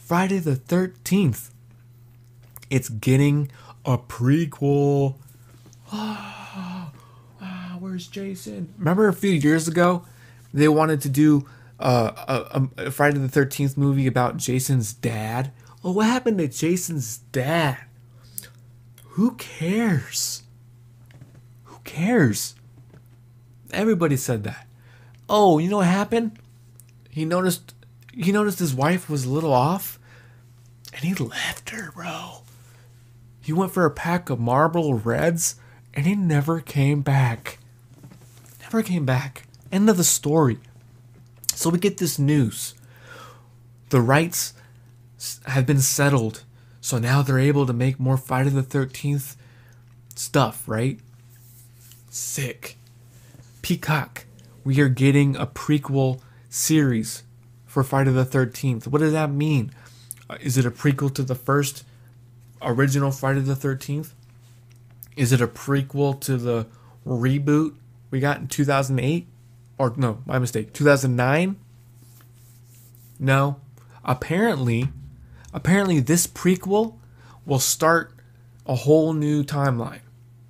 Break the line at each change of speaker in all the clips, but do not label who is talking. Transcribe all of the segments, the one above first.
Friday the 13th. It's getting a prequel. Where's Jason? Remember a few years ago, they wanted to do a Friday the 13th movie about Jason's dad. Oh, what happened to Jason's dad? Who cares? Who cares? Everybody said that. Oh, you know what happened? He noticed his wife was a little off, and he left her, bro. He went for a pack of Marlboro Reds, and he never came back. Never came back. End of the story. So we get this news. The rights have been settled, so now they're able to make more Friday the 13th stuff, right? Sick. Peacock. We are getting a prequel series for Friday the 13th. What does that mean? Is it a prequel to the first original Friday the 13th? Is it a prequel to the reboot we got in 2008? Or no, my mistake, 2009? No. Apparently this prequel will start a whole new timeline.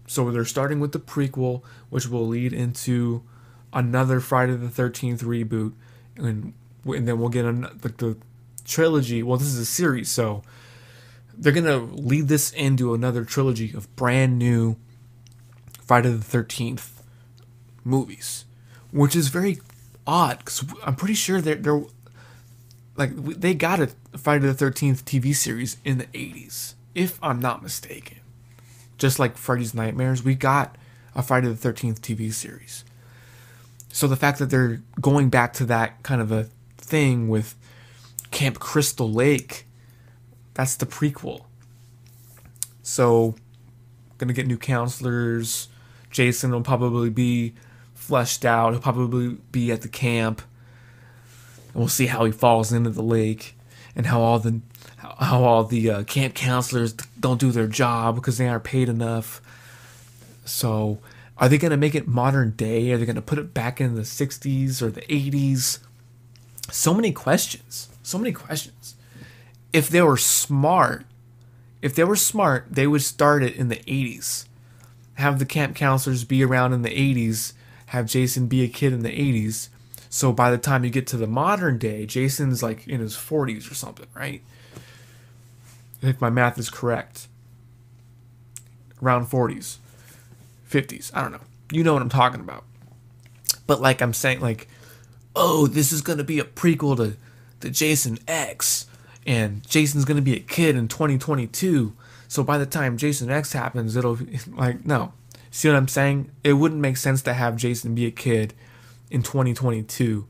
So they're starting with the prequel, which will lead into another Friday the 13th reboot, and then we'll get the trilogy. Well, this is a series, so they're going to lead this into another trilogy of brand new Friday the 13th movies, which is very odd because I'm pretty sure they're like they got a Friday the 13th TV series in the 80s, if I'm not mistaken. Just like Freddy's Nightmares, we got a Friday the 13th TV series. So the fact that they're going back to that kind of a thing with Camp Crystal Lake, that's the prequel. So, gonna get new counselors. Jason will probably be fleshed out. He'll probably be at the camp. And we'll see how he falls into the lake, and how all the camp counselors don't do their job because they aren't paid enough. So, are they gonna make it modern day? Are they gonna put it back in the 60s or the 80s? So many questions. So many questions. If they were smart, they would start it in the 80s. Have the camp counselors be around in the 80s. Have Jason be a kid in the 80s. So by the time you get to the modern day, Jason's like in his 40s or something, right? If my math is correct. Around 40s. 50s. I don't know. You know what I'm talking about. But like I'm saying, like, oh, this is going to be a prequel to Jason X. And Jason's going to be a kid in 2022. So by the time Jason X happens, it'll be like, no. See what I'm saying? It wouldn't make sense to have Jason be a kid in 2022.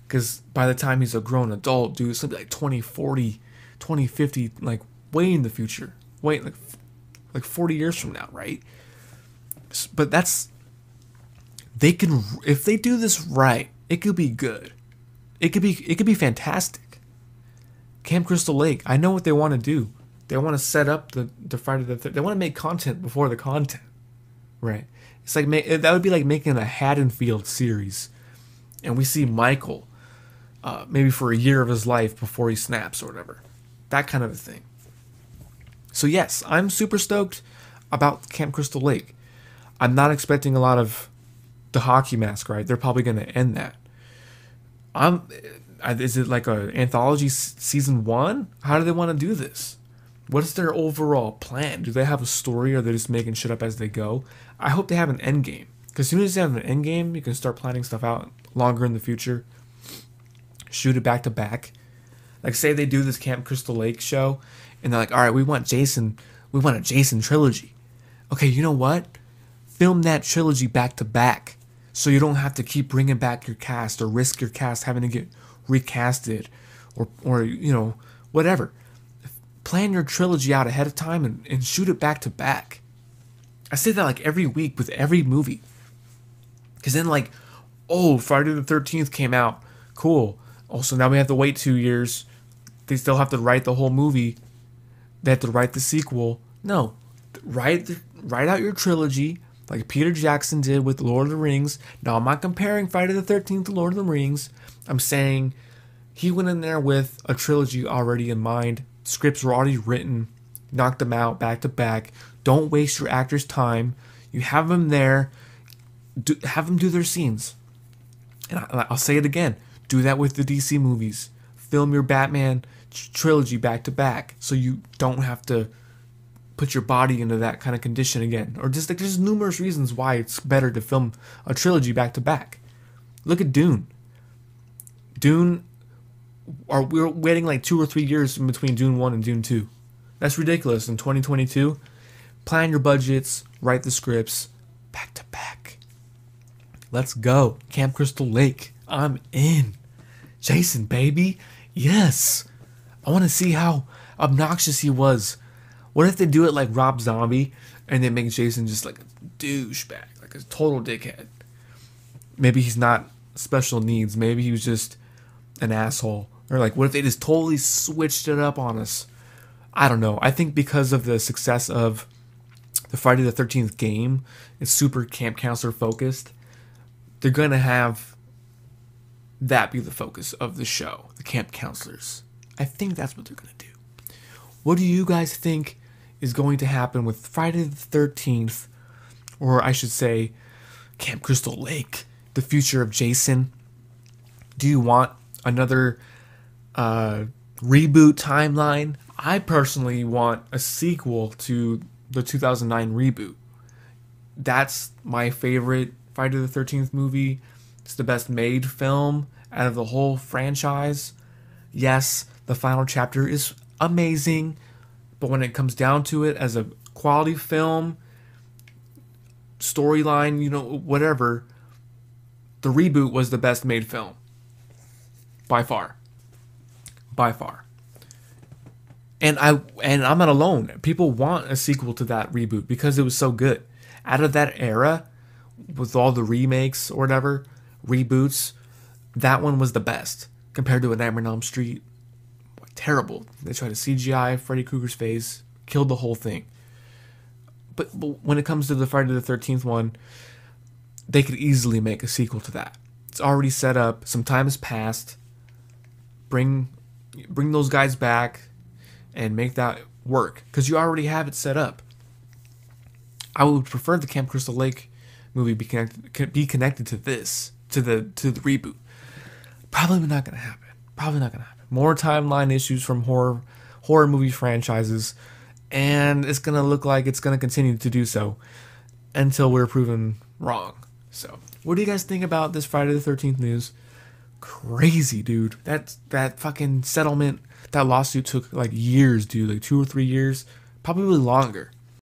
Because by the time he's a grown adult, dude, it's going to be like 2040, 2050, like way in the future. Wait, like 40 years from now, right? But if they do this right, it could be good. It could be fantastic. Camp Crystal Lake, I know what they want to do. They want to set up the Friday the 13th. They want to make content before the content, right? It's like that would be like making a Haddonfield series, and we see Michael, maybe for a year of his life before he snaps or whatever, that kind of a thing. So yes, I'm super stoked about Camp Crystal Lake. I'm not expecting a lot of the hockey mask, right? They're probably going to end that. Is it like an anthology season 1? How do they want to do this? What is their overall plan? Do they have a story, or are they just making shit up as they go? I hope they have an end game. Because as soon as you have an end game, you can start planning stuff out longer in the future. Shoot it back to back. Like, say they do this Camp Crystal Lake show, and they're like, all right, we want a Jason trilogy. Okay, you know what? Film that trilogy back to back. So you don't have to keep bringing back your cast or risk your cast having to get recasted or you know, whatever. Plan your trilogy out ahead of time and shoot it back to back. I say that like every week with every movie. Because then like, oh, Friday the 13th came out. Cool. Also, now we have to wait 2 years. They still have to write the whole movie. They have to write the sequel. No. Write out your trilogy like Peter Jackson did with Lord of the Rings. Now, I'm not comparing Friday the 13th to Lord of the Rings. I'm saying He went in there with a trilogy already in mind. Scripts were already written. Knocked them out back to back. Don't waste your actors' time. You have them there. Have them do their scenes. And I'll say it again. Do that with the DC movies. Film your Batman trilogy back to back, so you don't have to put your body into that kind of condition again. Or just like there's numerous reasons why it's better to film a trilogy back to back. Look at Dune. We're waiting like 2 or 3 years in between Dune 1 and Dune 2. That's ridiculous. In 2022, plan your budgets, write the scripts back to back. Let's go. Camp Crystal Lake. I'm in. Jason, baby. Yes. I want to see how obnoxious he was. What if they do it like Rob Zombie and they make Jason just like a douchebag, like a total dickhead? Maybe he's not special needs. Maybe he was just an asshole. Or like, what if they just totally switched it up on us? I don't know. I think because of the success of the Friday the 13th game, it's super camp counselor focused. They're going to have that be the focus of the show, the camp counselors. I think that's what they're going to do. What do you guys think is going to happen with Friday the 13th, or I should say Camp Crystal Lake, the future of Jason? Do you want another reboot timeline? I personally want a sequel to the 2009 reboot. That's my favorite Friday the 13th movie. It's the best made film out of the whole franchise. Yes, the final chapter is amazing, but when it comes down to it as a quality film, storyline, whatever, the reboot was the best made film. By far. And I'm not alone. People want a sequel to that reboot because it was so good. Out of that era, with all the remakes or whatever, reboots, that one was the best compared to A Nightmare on Elm Street. Terrible. They tried to CGI Freddy Krueger's face, killed the whole thing. But when it comes to the Friday the 13th one, they could easily make a sequel to that. It's already set up. Some time has passed. Bring those guys back and make that work, because you already have it set up. I would prefer the Camp Crystal Lake movie be connected to this, to the reboot. Probably not going to happen. More timeline issues from horror movie franchises, and it's going to look like it's going to continue to do so until we're proven wrong. So, what do you guys think about this Friday the 13th news? Crazy, dude. That fucking settlement, that lawsuit took like years, dude, like 2 or 3 years, probably longer.